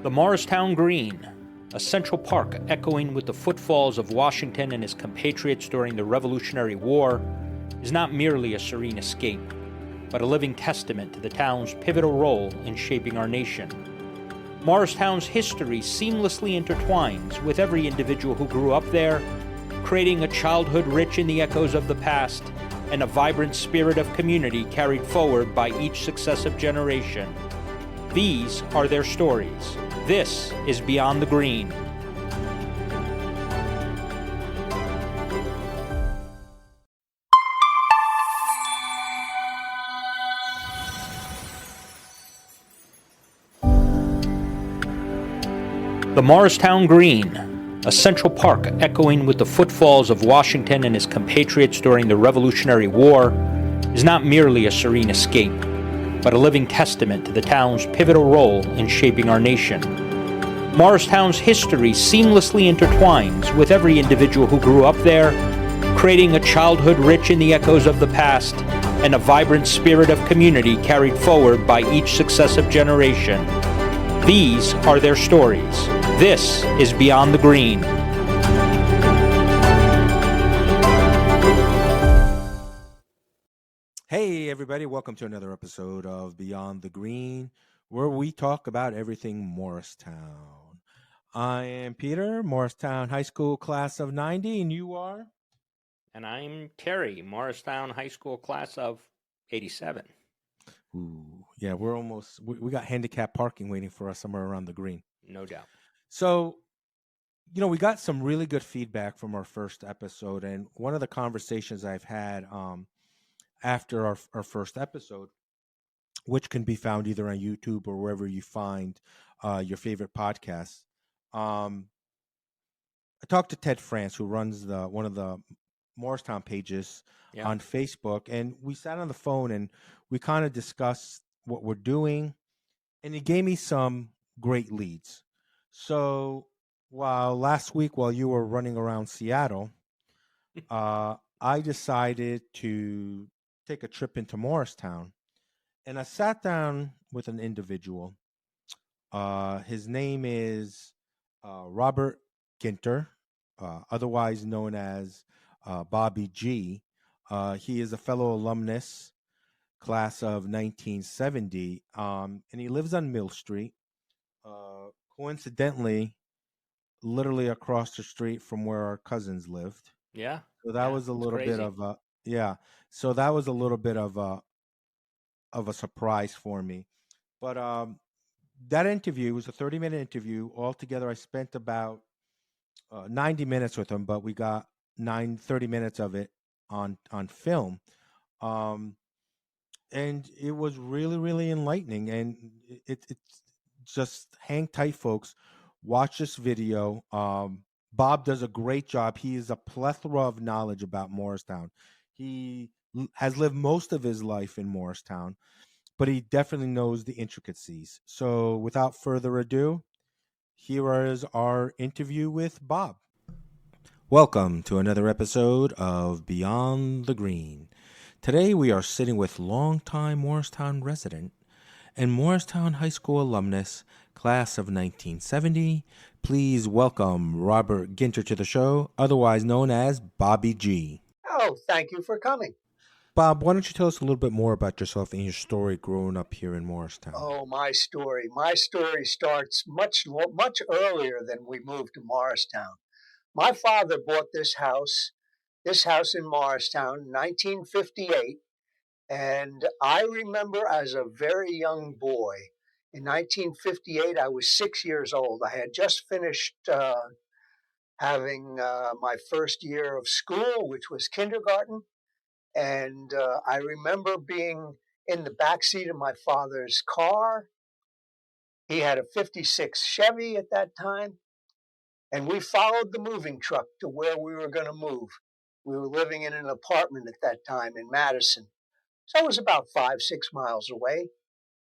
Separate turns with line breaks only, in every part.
The Morristown Green, a central park echoing with the footfalls of Washington and his compatriots during the Revolutionary War, is not merely a serene escape, but a living testament to the town's pivotal role in shaping our nation. Morristown's history seamlessly intertwines with every individual who grew up there, creating a childhood rich in the echoes of the past and a vibrant spirit of community carried forward by each successive generation. These are their stories. This is Beyond the Green. The Morristown Green, a central park echoing with the footfalls of Washington and his compatriots during the Revolutionary War, is not merely a serene escape, but a living testament to the town's pivotal role in shaping our nation. Morristown's history seamlessly intertwines with every individual who grew up there, creating a childhood rich in the echoes of the past and a vibrant spirit of community carried forward by each successive generation. These are their stories. This is Beyond the Green.
Hey everybody, welcome to another episode of Beyond the Green, where we talk about everything Morristown. I am Peter, Morristown High School Class of 90, and you are?
And I'm Terry, Morristown High School Class of 87.
Ooh, yeah, we're almost, we got handicapped parking waiting for us somewhere around the green.
No doubt.
So, we got some really good feedback from our first episode, and one of the conversations I've had after our first episode, which can be found either on YouTube or wherever you find your favorite podcasts. I talked to Ted France, who runs one of the Morristown pages on Facebook, and we sat on the phone and we kind of discussed what we're doing, and he gave me some great leads. So last week, while you were running around Seattle, I decided to take a trip into Morristown, and I sat down with an individual. His name is Robert Guinter, otherwise known as Bobby G. He is a fellow alumnus, class of 1970, and he lives on Mill Street, coincidentally, literally across the street from where our cousins lived.
Yeah.
So that was a little bit of a So that was a little bit of a surprise for me. But that interview was a 30-minute interview. Altogether, I spent about 90 minutes with him, but we got 30 minutes of it on film. And it was really, really enlightening. And it's just hang tight, folks. Watch this video. Bob does a great job. He is a plethora of knowledge about Morristown. He has lived most of his life in Morristown, but he definitely knows the intricacies. So without further ado, here is our interview with Bob. Welcome to another episode of Beyond the Green. Today we are sitting with longtime Morristown resident and Morristown High School alumnus, class of 1970. Please welcome Robert Guinter to the show, otherwise known as Bobby G.
Oh, thank you for coming.
Bob, why don't you tell us a little bit more about yourself and your story growing up here in Morristown?
Oh, my story. My story starts much earlier than we moved to Morristown. My father bought this house in Morristown in 1958, and I remember as a very young boy, in 1958, I was 6 years old. I had just finished having my first year of school, which was kindergarten. And I remember being in the back seat of my father's car. He had a 56 Chevy at that time. And we followed the moving truck to where we were going to move. We were living in an apartment at that time in Madison. So it was about 5-6 miles away.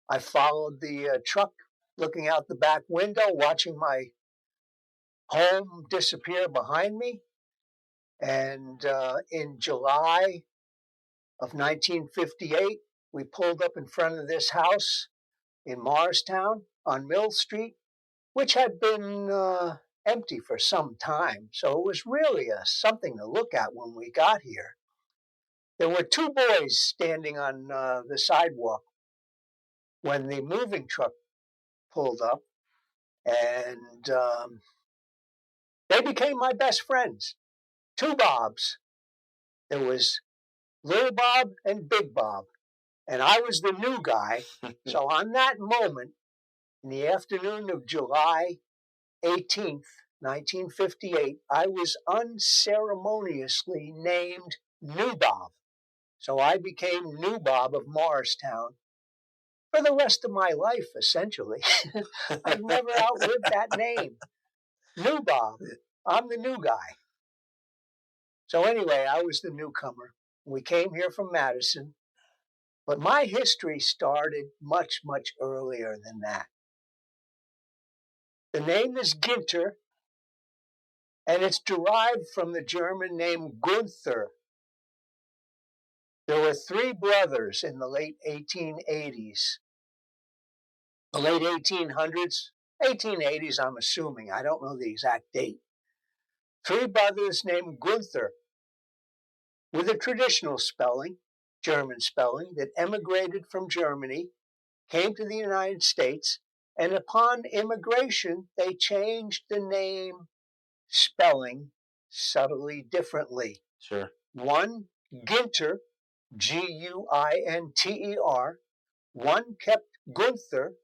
I followed the truck, looking out the back window, watching my home disappear behind me. And in July of 1958, we pulled up in front of this house in Morristown on Mill Street. which had been empty for some time. So it was really something to look at when we got here. There were two boys standing on the sidewalk when the moving truck pulled up, and they became my best friends. Two Bobs. There was Little Bob and Big Bob, and I was the new guy. So on that moment, in the afternoon of July 18th, 1958, I was unceremoniously named New Bob. So I became New Bob of Morristown for the rest of my life, essentially. I've never outlived that name. New Bob. I'm the new guy. So anyway, I was the newcomer. We came here from Madison, but my history started much, much earlier than that. The name is Guinter, and it's derived from the German name Gunther. There were three brothers in the late 1880s. The late 1800s, 1880s, I'm assuming. I don't know the exact date. Three brothers named Gunther, with a traditional spelling, German spelling, that emigrated from Germany, came to the United States, and upon immigration, they changed the name spelling subtly differently.
Sure.
One, Guinter, Guinter. One kept Gunther,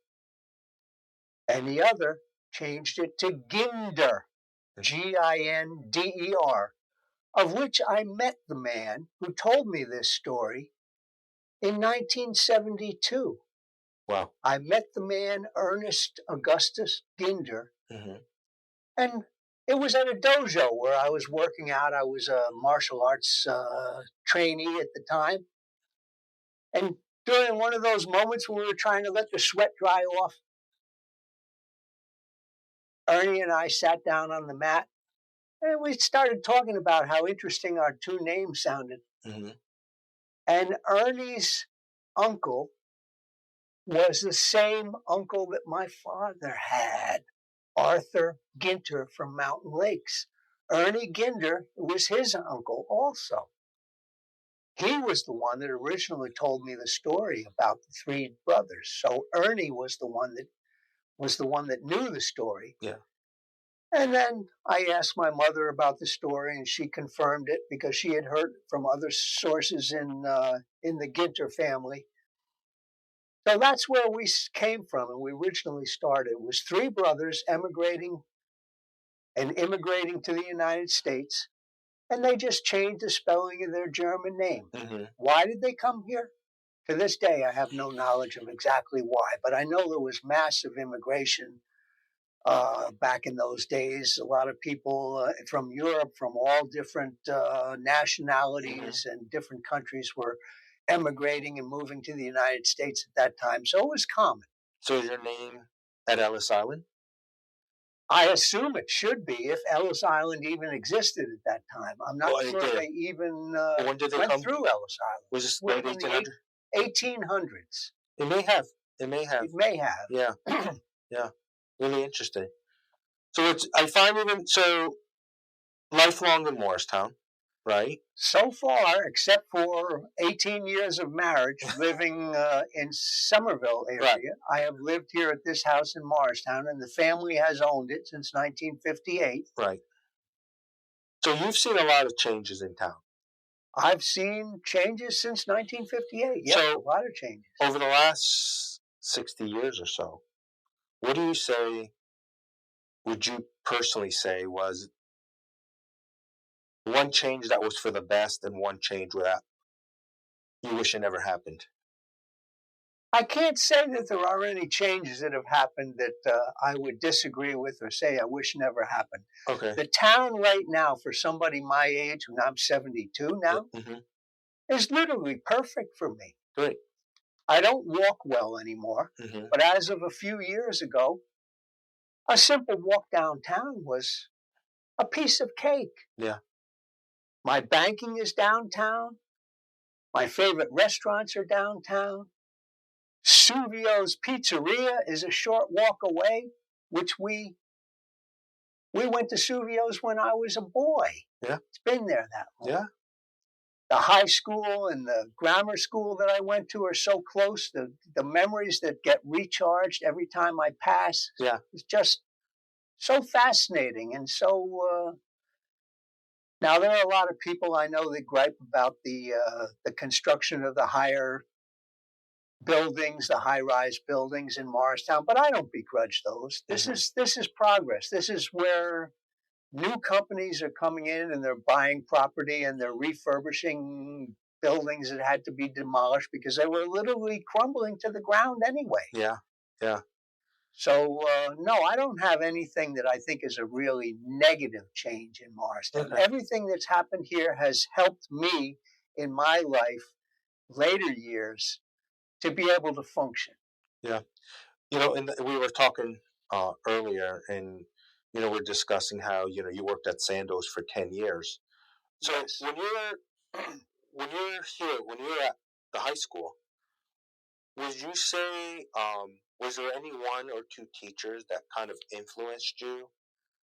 and the other changed it to Ginder, Ginder, of which I met the man who told me this story in 1972.
Wow.
I met the man, Ernest Augustus Ginder, and it was at a dojo where I was working out. I was a martial arts trainee at the time. And during one of those moments when we were trying to let the sweat dry off, Ernie and I sat down on the mat, and we started talking about how interesting our two names sounded. And Ernie's uncle was the same uncle that my father had, Arthur Guinter from Mountain Lakes. Ernie Ginder was his uncle also. He was the one that originally told me the story about the three brothers. So Ernie was the one that knew the story.
Yeah.
And then I asked my mother about the story, and she confirmed it because she had heard from other sources in the Guinter family. So that's where we came from, and we originally started. It was three brothers immigrating to the United States, and they just changed the spelling of their German name. Why did they come here? To this day, I have no knowledge of exactly why, but I know there was massive immigration back in those days. A lot of people from Europe, from all different nationalities and different countries were emigrating and moving to the United States at that time. So it was common.
So is your name at Ellis Island?
I assume it should be, if Ellis Island even existed at that time. I'm not sure they even
when did they
went
come
through Ellis Island.
Was this late 1800s?
1800s.
It may have.
It may have.
Yeah. Yeah. Really interesting. So so lifelong in Morristown, right?
So far, except for 18 years of marriage living in Somerville area,
Right.
I have lived here at this house in Morristown, and the family has owned it since 1958.
Right. So you've seen a lot of changes in town.
I've seen changes since 1958. Yeah,
So,
a lot of changes.
Over the last 60 years or so, what do you say, would you personally say was one change that was for the best and one change that you wish it never happened?
I can't say that there are any changes that have happened that I would disagree with or say I wish never happened.
Okay.
The town right now, for somebody my age, and I'm 72 now, is literally perfect for me.
Great.
I don't walk well anymore, but as of a few years ago, a simple walk downtown was a piece of cake.
Yeah.
My banking is downtown. My favorite restaurants are downtown. Suvio's Pizzeria is a short walk away. which we went to Suvio's when I was a boy.
Yeah.
It's been there that long.
Yeah.
The high school and the grammar school that I went to are so close. The memories that get recharged every time I pass.
Yeah.
It's just so fascinating. And so now there are a lot of people I know that gripe about the construction of the higher buildings, the high-rise buildings in Morristown, but I don't begrudge those. This is progress. This is where new companies are coming in and they're buying property and they're refurbishing buildings that had to be demolished because they were literally crumbling to the ground anyway.
Yeah. Yeah.
So, no, I don't have anything that I think is a really negative change in Morristown.
Okay.
Everything that's happened here has helped me in my life, later years, to be able to function.
Yeah. And we were talking earlier, and we're discussing how you worked at Sandoz for 10 years. So
Yes.
when you're at the high school, would you say was there any one or two teachers that kind of influenced you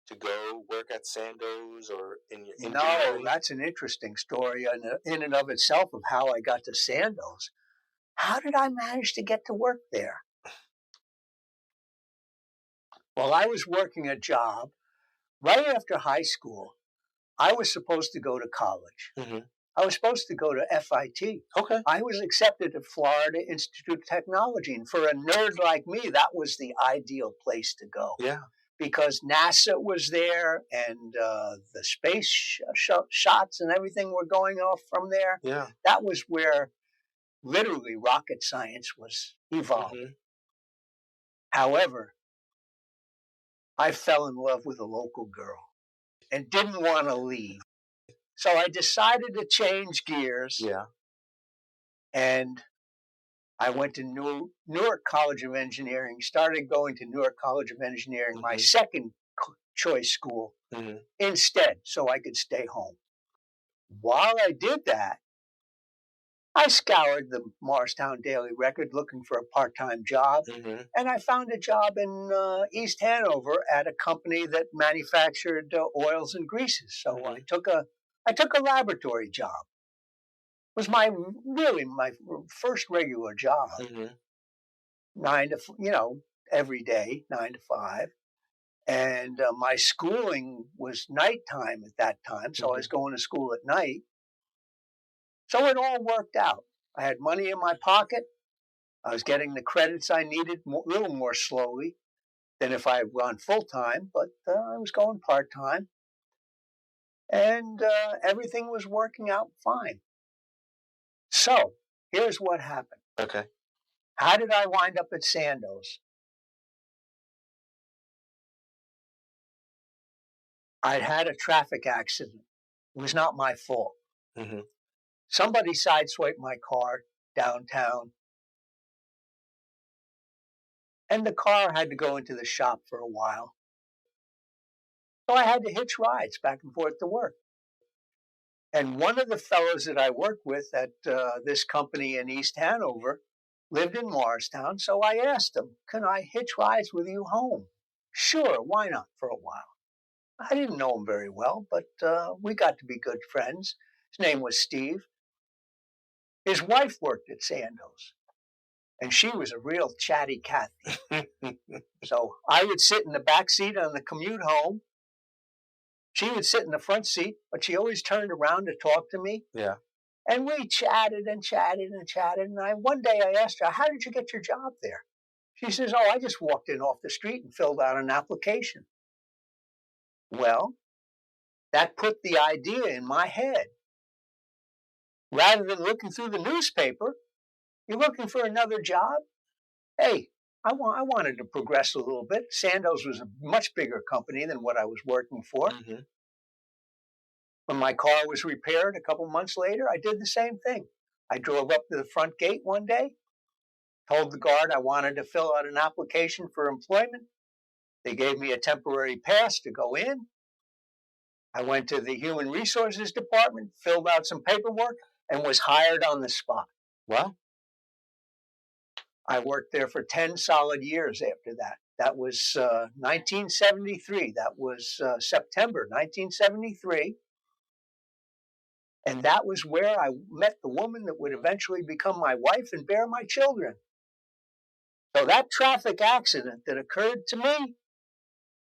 to go work at Sandoz or in your engineering?
No, that's an interesting story in and of itself of how I got to Sandoz. How did I manage to get to work there? Well, I was working a job right after high school. I was supposed to go to college.
Mm-hmm.
I was supposed to go to FIT.
Okay.
I was accepted at Florida Institute of Technology. And for a nerd like me, that was the ideal place to go.
Yeah.
Because NASA was there and the space shots and everything were going off from there.
Yeah.
That was where literally rocket science was evolving.
Mm-hmm.
However, I fell in love with a local girl and didn't want to leave. So I decided to change gears.
Yeah.
And I went to Newark College of Engineering, started going to Newark College of Engineering,
Mm-hmm.
my second choice school,
Mm-hmm.
instead, so I could stay home. While I did that, I scoured the Morristown Daily Record looking for a part-time job,
Mm-hmm.
and I found a job in East Hanover at a company that manufactured oils and greases. So
Mm-hmm.
I took a laboratory job. It was my first regular job.
Mm-hmm.
Every day, 9 to 5. And my schooling was nighttime at that time, so I was going to school at night. So it all worked out. I had money in my pocket. I was getting the credits I needed a little more slowly than if I had gone full-time, but I was going part-time. And everything was working out fine. So here's what happened.
Okay.
How did I wind up at Sandoz? I'd had a traffic accident. It was not my fault.
Mm-hmm.
Somebody sideswiped my car downtown, and the car had to go into the shop for a while. So I had to hitch rides back and forth to work. And one of the fellows that I worked with at this company in East Hanover lived in Morristown, so I asked him, "Can I hitch rides with you home?" "Sure, why not, for a while." I didn't know him very well, but we got to be good friends. His name was Steve. His wife worked at Sandoz, and she was a real chatty Cathy. So I would sit in the back seat on the commute home. She would sit in the front seat, but she always turned around to talk to me.
Yeah.
And we chatted and chatted and chatted. And one day I asked her, "How did you get your job there?" She says, "Oh, I just walked in off the street and filled out an application." Well, that put the idea in my head. Rather than looking through the newspaper, you're looking for another job? Hey, I wanted to progress a little bit. Sandoz was a much bigger company than what I was working for.
Mm-hmm.
When my car was repaired a couple months later, I did the same thing. I drove up to the front gate one day, told the guard I wanted to fill out an application for employment. They gave me a temporary pass to go in. I went to the Human Resources Department, filled out some paperwork, and was hired on the spot.
Wow.
I worked there for 10 solid years after that. That was 1973. That was September 1973. And that was where I met the woman that would eventually become my wife and bear my children. So that traffic accident that occurred to me,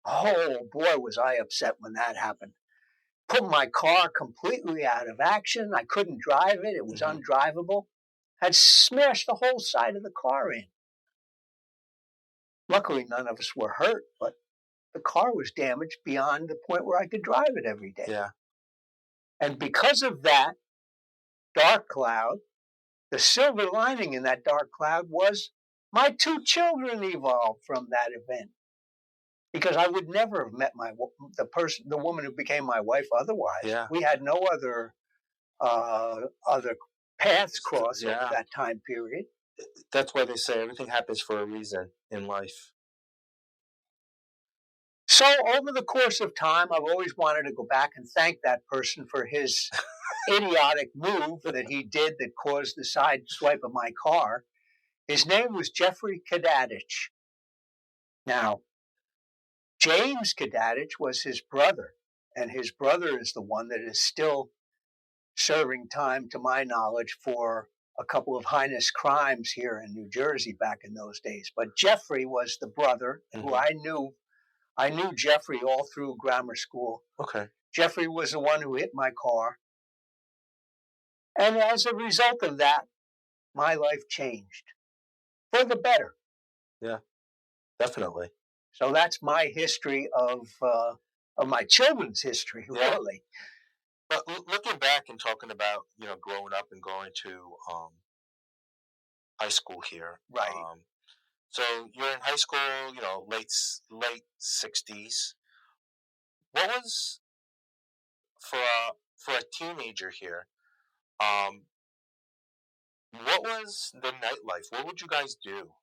oh boy, was I upset when that happened. Put my car completely out of action. I couldn't drive it. It was undrivable. Had smashed the whole side of the car in. Luckily, none of us were hurt, but the car was damaged beyond the point where I could drive it every day.
Yeah.
And because of that dark cloud, the silver lining in that dark cloud was my 2 children evolved from that event. Because I would never have met the woman who became my wife otherwise.
Yeah.
We had no other paths crossed over that time period.
That's why they say everything happens for a reason in life.
So over the course of time, I've always wanted to go back and thank that person for his idiotic move that he did that caused the side swipe of my car. His name was Jeffrey Kadadich. Now, James Kadadich was his brother, and his brother is the one that is still serving time, to my knowledge, for a couple of heinous crimes here in New Jersey back in those days. But Jeffrey was the brother who I knew. I knew Jeffrey all through grammar school.
Okay.
Jeffrey was the one who hit my car. And as a result of that, my life changed for the better.
Yeah, definitely.
So that's my history of my children's history, really.
But looking back and talking about, growing up and going to high school here.
Right.
So you're in high school, late 60s. What was for a teenager here? What was the nightlife? What would you guys do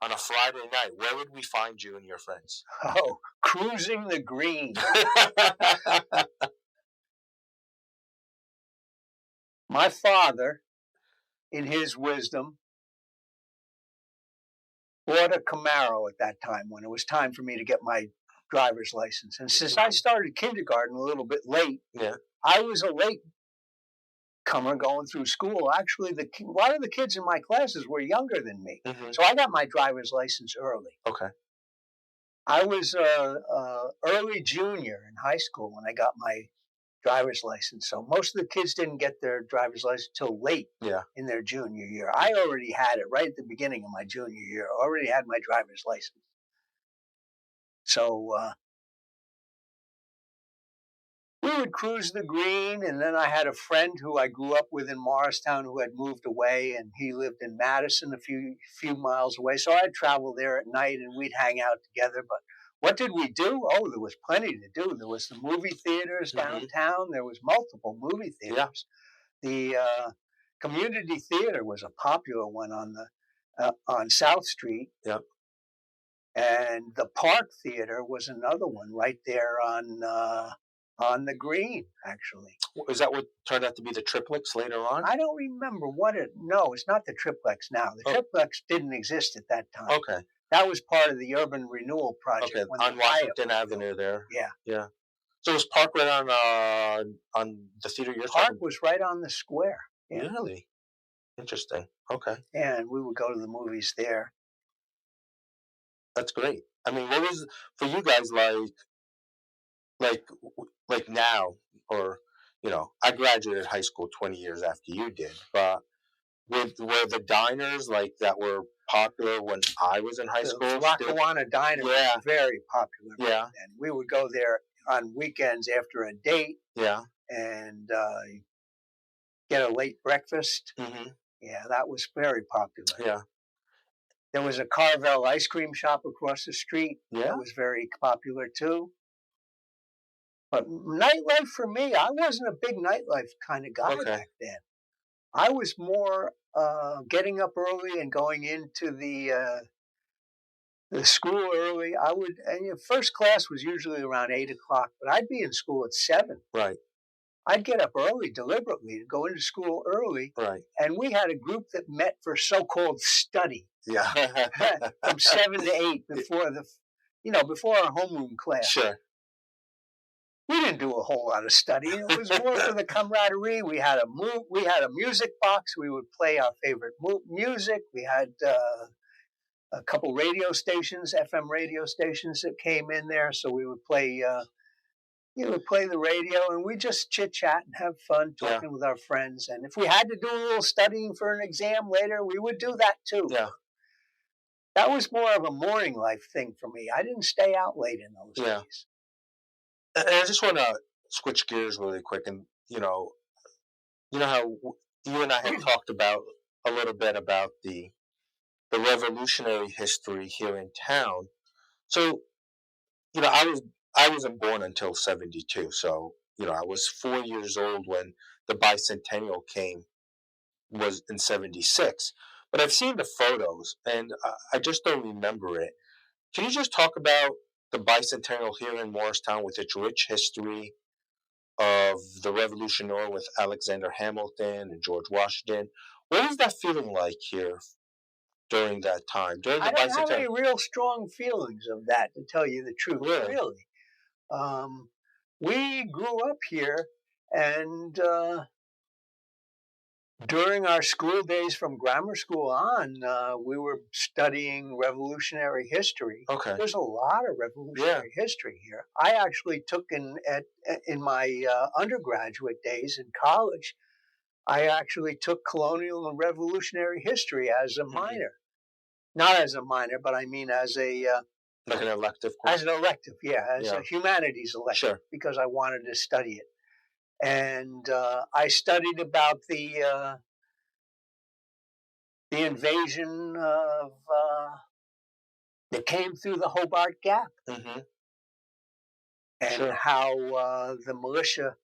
on a Friday night? Where would we find you and your friends?
Oh, cruising the green. My father, in his wisdom, bought a Camaro at that time when it was time for me to get my driver's license. And since I started kindergarten a little bit late, I was a late comer going through school. Actually, a lot of the kids in my classes were younger than me. So I got my driver's license early.
Okay.
I was early junior in high school when I got my driver's license. So most of the kids didn't get their driver's license till late in their junior year. I already had it right at the beginning of my junior year. I already had my driver's license. So we would cruise the green, and then I had a friend who I grew up with in Morristown who had moved away, and he lived in Madison a few miles away. So I'd travel there at night, and we'd hang out together. But what did we do? Oh, there was plenty to do. There was the movie theaters downtown. There was multiple movie theaters. The community theater was a popular one on South Street. Yep. And the Park Theater was another one right there on the green, actually.
Is that what turned out to be the triplex later on?
I don't remember no, it's not the triplex now. The triplex didn't exist at that time.
Okay.
That was part of the urban renewal project.
Okay, on Washington Avenue there.
Yeah.
Yeah. So was Park right on the theater you're talking?
Park was right on the square.
Yeah. Really? Interesting. Okay.
And we would go to the movies there.
That's great. I mean, what was for you guys like now, or I graduated high school 20 years after you did, but were the diners like that were popular when I was in high school?
The Lackawanna Diner was very popular back then. We would go there on weekends after a date and get a late breakfast. Yeah, that was very popular. Yeah. There was a Carvel ice cream shop across the street. That was very popular too. But nightlife for me, I wasn't a big nightlife kind of guy back then. I was more getting up early and going into the school early. First class was usually around 8 o'clock, but I'd be in school at 7.
Right.
I'd get up early deliberately to go into school early.
Right.
And we had a group that met for so-called study
Yeah.
from 7 to 8 before our homeroom class.
Sure.
We didn't do a whole lot of studying. It was more for the camaraderie. We had a music box. We would play our favorite music. We had a couple radio stations, FM radio stations that came in there. So we would play, play the radio, and we just chit chat and have fun talking with our friends. And if we had to do a little studying for an exam later, we would do that too.
Yeah.
That was more of a morning life thing for me. I didn't stay out late in those days.
And I just want to switch gears really quick, and you know how you and I have talked about a little bit about the revolutionary history here in town. So, I wasn't born until 72. So, I was 4 years old when the bicentennial was in 76. But I've seen the photos, and I just don't remember it. Can you just talk about the bicentennial here in Morristown with its rich history of the Revolution War with Alexander Hamilton and George Washington? What was that feeling like here during that time?
I don't have any real strong feelings of that, to tell you the truth. Really. We grew up here, and during our school days from grammar school on, we were studying revolutionary history.
Okay.
There's a lot of revolutionary history here. I actually took in my undergraduate days in college, I actually took colonial and revolutionary history as a minor. Not as a minor, but I mean as a...
like an elective course?
As an elective, as a humanities elective, because I wanted to study it. And I studied about the invasion of that came through the Hobart Gap, and how the militia,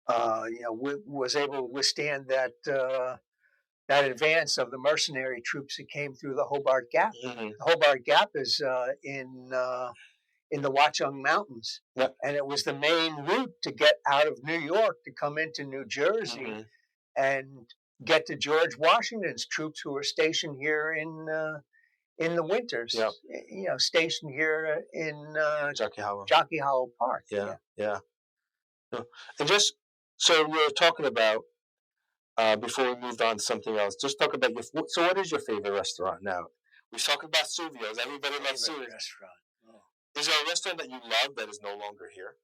was able to withstand that advance of the mercenary troops that came through the Hobart Gap. The Hobart Gap is in the Watchung Mountains, and it was the main route to get out of New York to come into New Jersey and get to George Washington's troops who were stationed here in the winters. Stationed here in
Jockey
Hollow Park.
Yeah. And just so we were talking about before we moved on to something else, just talk about so what is your favorite restaurant now? We're talking about Suvio's. Everybody loves Suvio's.
Restaurant.
Is there a restaurant that you love that is no longer here?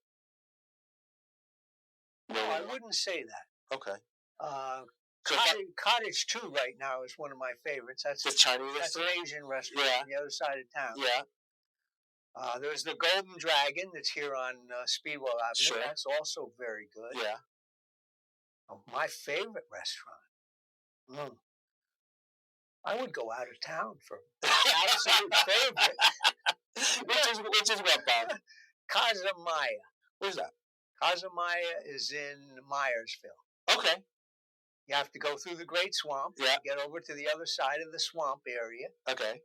No, I wouldn't say that.
Okay.
Cottage 2 right now is one of my favorites. That's
the Chinese restaurant?
That's an Asian restaurant on the other side of town.
Yeah.
There's the Golden Dragon that's here on Speedwell Avenue.
Sure.
That's also very good.
Yeah.
My favorite restaurant. I would go out of town for absolute favorite.
Which is what, Bob?
Casa Maya.
Where's that?
Casa Maya is in Myersville.
Okay.
You have to go through the Great Swamp.
Yeah.
Get over to the other side of the swamp area.
Okay.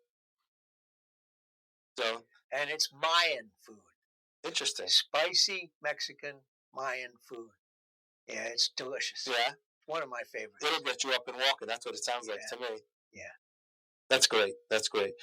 So.
And it's Mayan food.
Interesting.
Spicy Mexican Mayan food. Yeah, it's delicious.
Yeah.
One of my favorites.
It'll get you up and walking. That's what it sounds like to me.
Yeah.
That's great. That's great.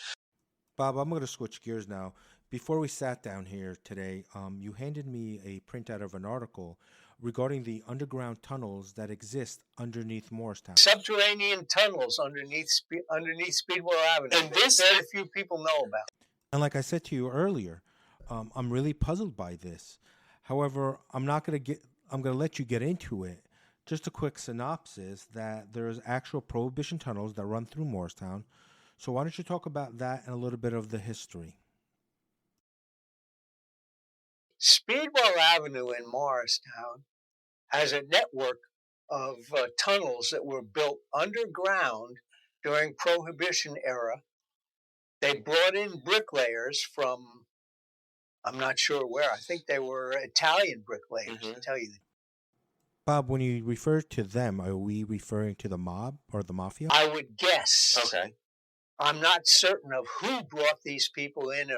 Bob, I'm going to switch gears now. Before we sat down here today, you handed me a printout of an article regarding the underground tunnels that exist underneath Morristown.
Subterranean tunnels underneath Speedwell Avenue.
And this
very few people know about.
And like I said to you earlier, I'm really puzzled by this. However, I'm going to let you get into it. Just a quick synopsis that there's actual Prohibition tunnels that run through Morristown. So why don't you talk about that and a little bit of the history?
Speedwell Avenue in Morristown has a network of tunnels that were built underground during Prohibition era. They brought in bricklayers from, I'm not sure where. I think they were Italian bricklayers, to tell you the truth.
Bob, when you refer to them, are we referring to the mob or the mafia?
I would guess.
Okay.
I'm not certain of who brought these people in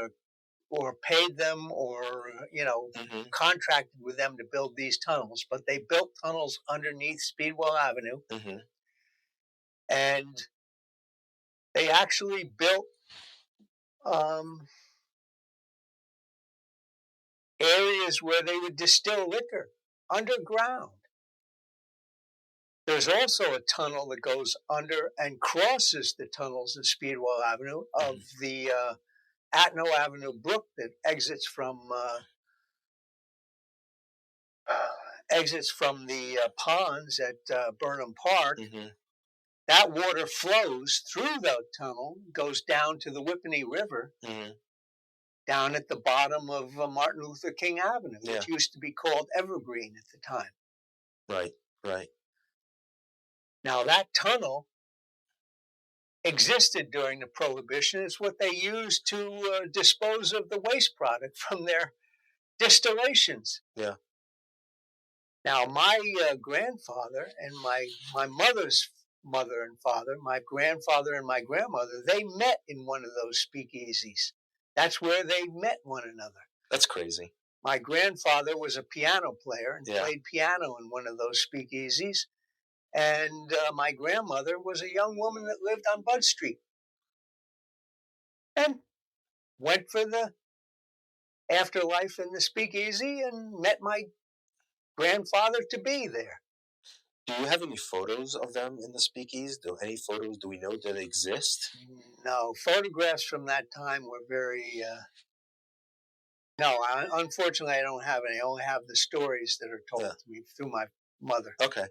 or paid them or,
Mm-hmm.
contracted with them to build these tunnels, but they built tunnels underneath Speedwell Avenue,
Mm-hmm.
and they actually built areas where they would distill liquor underground. There's also a tunnel that goes under and crosses the tunnels of Speedwell Avenue of the Atno Avenue brook that exits from the ponds at Burnham Park.
Mm-hmm.
That water flows through the tunnel, goes down to the Whippany River,
Mm-hmm.
down at the bottom of Martin Luther King Avenue,
Yeah.
which used to be called Evergreen at the time.
Right.
Now, that tunnel existed during the Prohibition. It's what they used to dispose of the waste product from their distillations.
Yeah.
Now, my grandfather and my mother's mother and father, my grandfather and my grandmother, they met in one of those speakeasies. That's where they met one another.
That's crazy.
My grandfather was a piano player and
Yeah.
played piano in one of those speakeasies. And my grandmother was a young woman that lived on Bud Street and went for the afterlife in the speakeasy and met my grandfather to be there.
Do you have any photos of them in the speakeasy? Any photos do we know that exist?
No, photographs from that time were very. Unfortunately, I don't have any. I only have the stories that are told to me through my mother.
Okay.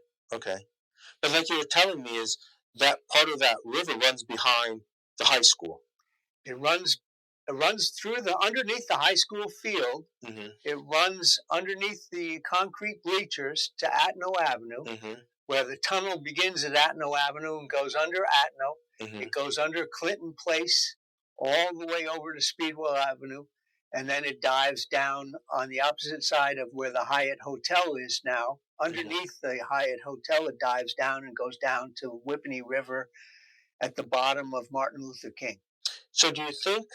But like you were telling me, is that part of that river runs behind the high school?
It runs through underneath the high school field.
Mm-hmm.
It runs underneath the concrete bleachers to Atno Avenue,
Mm-hmm.
where the tunnel begins at Atno Avenue and goes under Atno.
Mm-hmm.
It goes under Clinton Place all the way over to Speedwell Avenue, and then it dives down on the opposite side of where the Hyatt Hotel is now. Underneath the Hyatt Hotel, it dives down and goes down to Whippany River at the bottom of Martin Luther King.
So do you think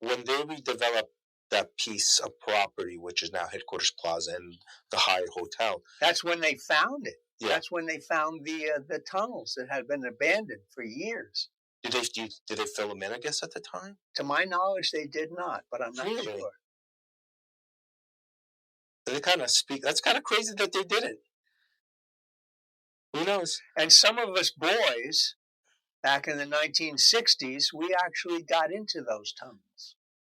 when they redeveloped that piece of property, which is now Headquarters Plaza and the Hyatt Hotel,
that's when they found it?
Yeah.
That's when they found the tunnels that had been abandoned for years.
Did they fill them in, I guess, at the time?
To my knowledge, they did not, but I'm not
Really?
sure.
They kind of speak. That's kind of crazy that they didn't. Who knows?
And some of us boys, back in the 1960s, we actually got into those tunnels.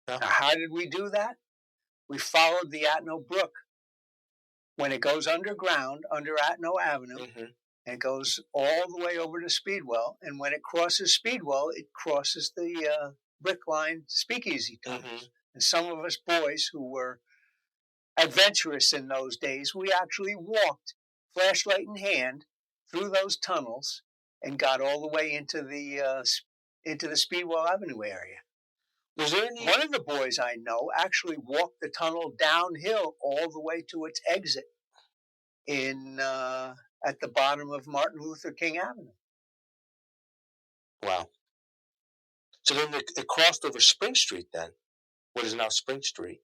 Yeah.
Now, how did we do that? We followed the Atno Brook. When it goes underground, under Atno Avenue,
Mm-hmm.
and it goes all the way over to Speedwell, and when it crosses Speedwell, it crosses the brick line speakeasy tunnels.
Mm-hmm.
And some of us boys who were adventurous in those days, we actually walked, flashlight in hand, through those tunnels and got all the way into the Speedwell Avenue area.
Was there any?
One of the boys I know actually walked the tunnel downhill all the way to its exit at the bottom of Martin Luther King Avenue.
Wow. So then it crossed over Spring Street then, what is now Spring Street.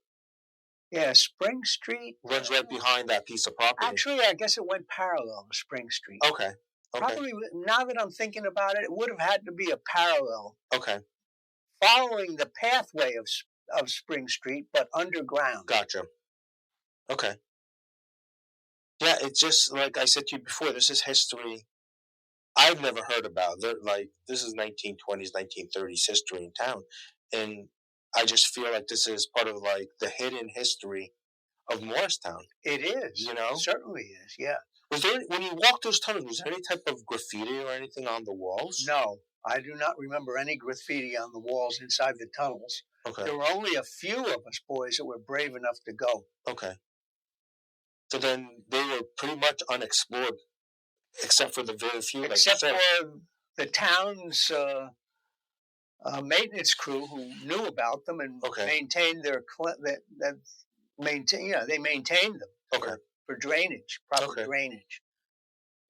Yeah, Spring Street
Runs right behind that piece of property.
Actually, I guess it went parallel to Spring Street.
Okay.
Probably, now that I'm thinking about it, it would have had to be a parallel.
Okay.
Following the pathway of Spring Street, but underground.
Gotcha. Okay. Yeah, it's just like I said to you before, this is history I've never heard about. This is 1920s, 1930s history in town. And I just feel like this is part of like the hidden history of Morristown.
It is.
You know?
It certainly is, yeah.
Was there, when you walked those tunnels, was there any type of graffiti or anything on the walls?
No, I do not remember any graffiti on the walls inside the tunnels.
Okay.
There were only a few of us boys that were brave enough to go.
Okay. So then they were pretty much unexplored, except for the very few.
Except for the town's maintenance crew who knew about them and maintained their they maintained them for drainage, proper drainage.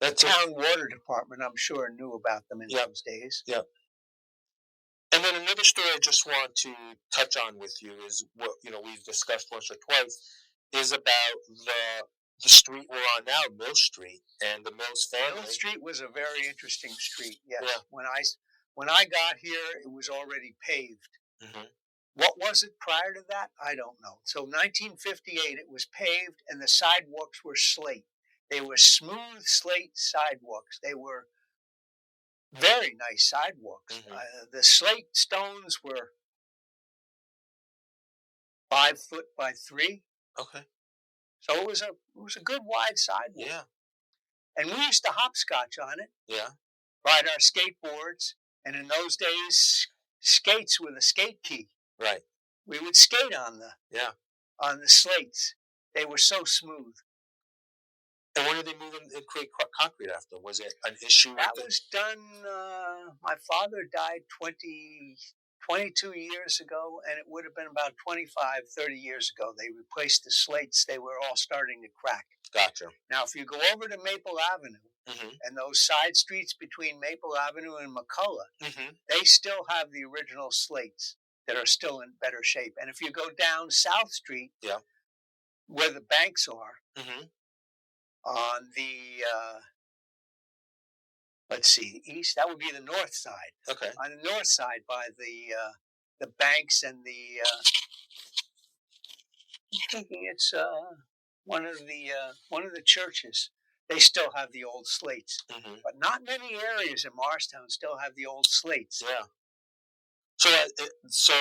The town water department, I'm sure, knew about them in those days.
Yeah. And then another story I just want to touch on with you is what we've discussed once or twice is about the street we're on now, Mill Street, and the Mills family.
Mill Street was a very interesting street. Yes.
Yeah.
When I got here, it was already paved.
Mm-hmm.
What was it prior to that? I don't know. So 1958, it was paved, and the sidewalks were slate. They were smooth slate sidewalks. They were very nice sidewalks.
Mm-hmm.
The slate stones were 5 foot by 3.
Okay.
So it was a good wide sidewalk.
Yeah.
And we used to hopscotch on it.
Yeah.
Ride our skateboards. And in those days, skates with a skate key.
Right.
We would skate on the slates. They were so smooth.
And when did they move and create concrete after? Was it an issue?
That was done, my father died 22 years ago, and it would have been about 25, 30 years ago. They replaced the slates. They were all starting to crack.
Gotcha.
Now, if you go over to Maple Avenue,
mm-hmm.
and those side streets between Maple Avenue and McCullough,
mm-hmm.
they still have the original slates that are still in better shape. And if you go down South Street,
yeah.
where the banks are,
mm-hmm.
on the, let's see, east, that would be the north side.
Okay.
On the north side by the banks and the, I'm thinking it's one of the churches. They still have the old slates.
mm-hmm.
But not many areas in Morristown still have the old slates.
Yeah. So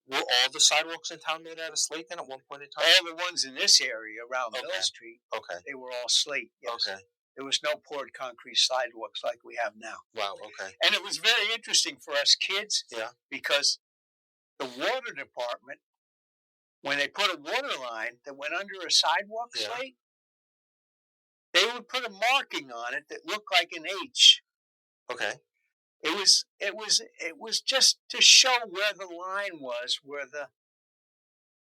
were all the sidewalks in town made out of slate then at one point in time?
All the ones in this area around Mill Street,
okay,
they were all slate. Yes.
Okay.
There was no poured concrete sidewalks like we have now.
Wow. Okay.
And it was very interesting for us kids.
Yeah.
Because the water department, when they put a water line that went under a sidewalk slate, they would put a marking on it that looked like an H.
Okay.
It was just to show where the line was, where the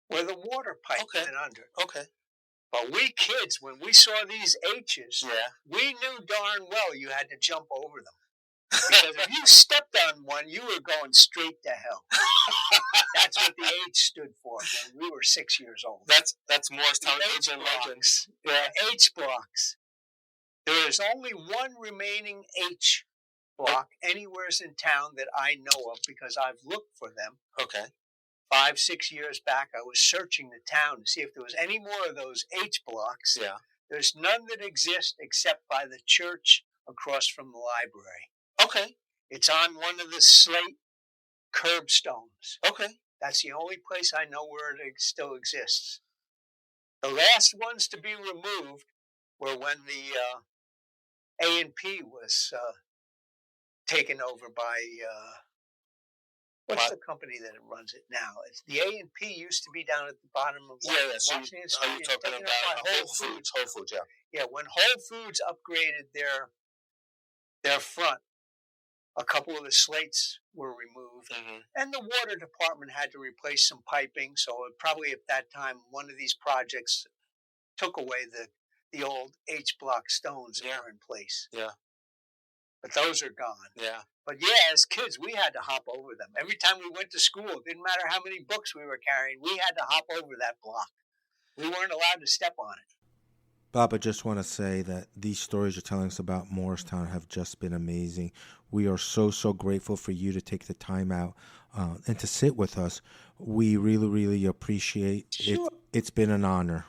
water pipe went under.
Okay.
But we kids, when we saw these H's,
yeah.
we knew darn well you had to jump over them. Because if you stepped on one, you were going straight to hell. That's what the H stood for when we were 6 years old.
That's Morristown H blocks.
Yeah, H blocks. There is only one remaining H block anywhere in town that I know of because I've looked for them.
Okay.
5, 6 years back, I was searching the town to see if there was any more of those H blocks.
Yeah.
There's none that exist except by the church across from the library.
Okay.
It's on one of the slate curbstones.
Okay.
That's the only place I know where it still exists. The last ones to be removed were when the A&P was taken over by what's the company that runs it now? It's the A&P used to be down at the bottom of Washington Street.
Are you talking about Whole Foods? Whole Foods, yeah.
Yeah, when Whole Foods upgraded their front, a couple of the slates were removed,
mm-hmm.
and the water department had to replace some piping. So probably at that time, one of these projects took away the old H block stones that were in place.
Yeah.
But those are gone.
Yeah.
But yeah, as kids, we had to hop over them. Every time we went to school, it didn't matter how many books we were carrying, we had to hop over that block. We weren't allowed to step on it.
Bob, I just want to say that these stories you're telling us about Morristown have just been amazing. We are so, so grateful for you to take the time out and to sit with us. We really, really appreciate it. It's been an honor.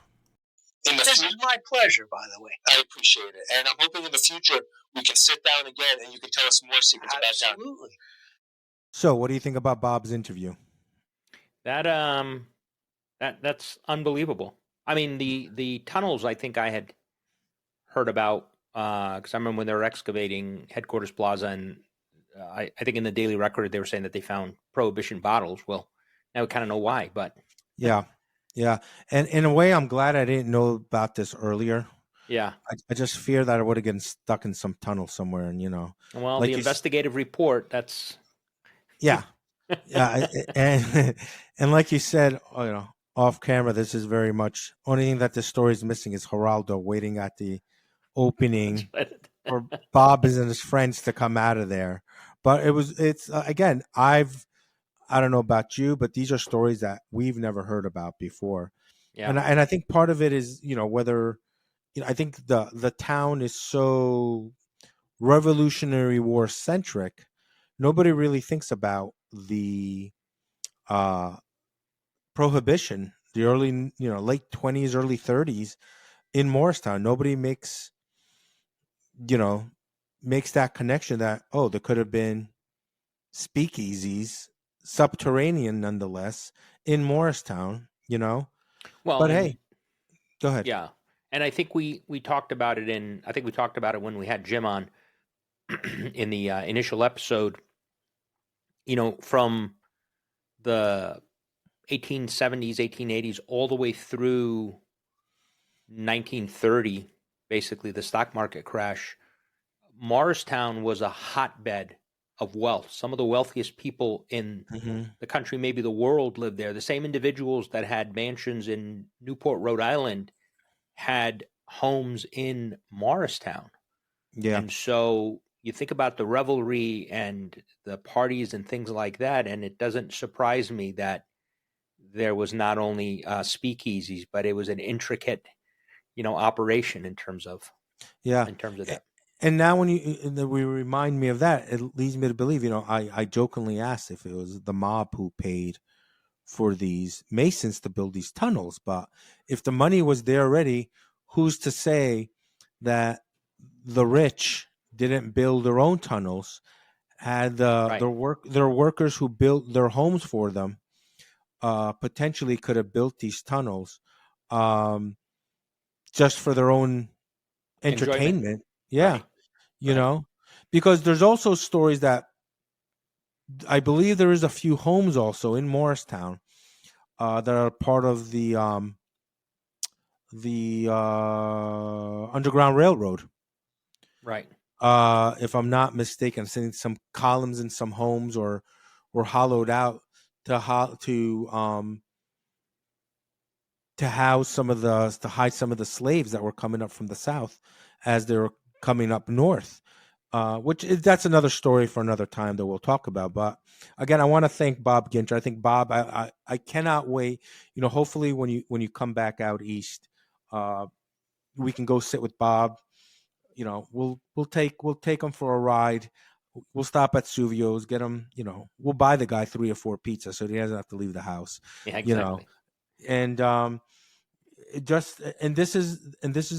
This is my pleasure, by the way.
I appreciate it. And I'm hoping in the future we can sit down again and you can tell us more secrets about town.
Absolutely.
So what do you think about Bob's interview?
That's unbelievable. I mean, the tunnels I think I had heard about because I remember when they were excavating Headquarters Plaza, and I think in the Daily Record they were saying that they found Prohibition bottles. Well, now we kind of know why, but
yeah. And in a way, I'm glad I didn't know about this earlier.
Yeah.
I just fear that I would have gotten stuck in some tunnel somewhere, and
Well,
like
the investigative report. That's.
Yeah. and like you said, off camera, this is very much only thing that this story is missing is Geraldo waiting at the opening for Bob and his friends to come out of there. But it's again, I don't know about you, but these are stories that we've never heard about before.
Yeah.
And I think part of it is, whether, I think the town is so Revolutionary War centric. Nobody really thinks about the uh, prohibition, the early, late 20s, early 30s in Morristown. Nobody you know, makes that connection that, oh, there could have been speakeasies, subterranean nonetheless, in Morristown,
Well,
But
and
hey, go ahead.
yeah, and I think we talked about it I think we talked about it when we had Jim on in the initial episode. From the 1870s, 1880s, all the way through 1930, basically the stock market crash, Morristown was a hotbed of wealth. Some of the wealthiest people in
Hmm.
the country, maybe the world, lived there. The same individuals that had mansions in Newport, Rhode Island, had homes in Morristown.
Yeah.
And so you think about the revelry and the parties and things like that, and it doesn't surprise me that there was not only speakeasies, but it was an intricate, operation in terms of
Yeah.
that.
And now when we remind me of that, it leads me to believe, I jokingly asked if it was the mob who paid for these masons to build these tunnels. But if the money was there already, who's to say that the rich didn't build their own tunnels, had
Right.
their workers who built their homes for them potentially could have built these tunnels um, just for their own
Enjoyment.
entertainment. Yeah.
Right.
You
Right.
know, because there's also stories that I believe there is a few homes also in Morristown that are part of the Underground Railroad.
Right.
If I'm not mistaken, I've seen some columns in some homes or were hollowed out to house to hide some of the slaves that were coming up from the south as they were coming up north. That's another story for another time that we'll talk about. But again, I want to thank Bob Guinter. I think Bob, I cannot wait. Hopefully when you come back out east, we can go sit with Bob. We'll take him for a ride. We'll stop at Suvio's, get him. We'll buy the guy 3 or 4 pizzas so he doesn't have to leave the house.
Yeah. Exactly.
And this is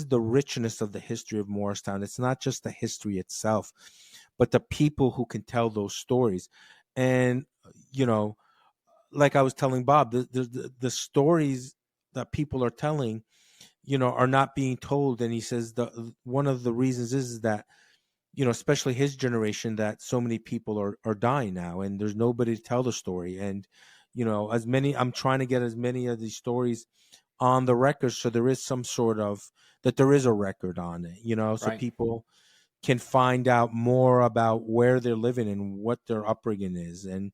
the richness of the history of Morristown. It's not just the history itself, but the people who can tell those stories. And like I was telling Bob, the stories that people are telling, are not being told. And he says one of the reasons is that especially his generation, that so many people are dying now, and there's nobody to tell the story. And I'm trying to get as many of these stories on the record, so there is some sort of there is a record on it, so
Right.
people can find out more about where they're living and what their upbringing is. And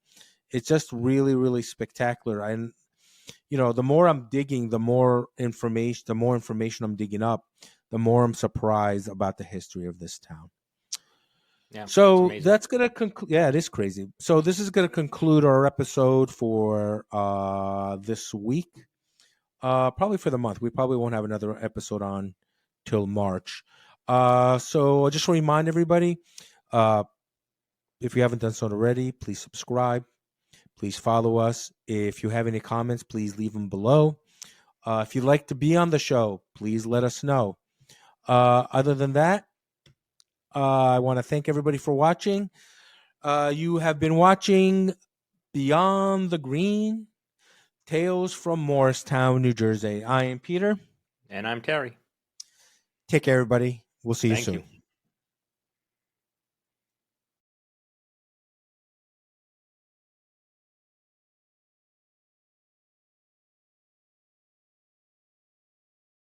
it's just really, really spectacular. And the more I'm digging, the more information I'm digging up, the more I'm surprised about the history of this town.
Yeah. It's
So
amazing.
that's gonna conclude. Yeah, it is crazy. So this is gonna conclude our episode for this week. Probably for the month. We probably won't have another episode on till March. So I just want to remind everybody, if you haven't done so already, please subscribe. Please follow us. If you have any comments, please leave them below. If you'd like to be on the show, please let us know. Other than that, I want to thank everybody for watching. You have been watching Beyond the Green, Tales from Morristown, New Jersey. I am Peter.
And I'm Terry.
Take care, everybody. We'll see you
Thank
soon.
you.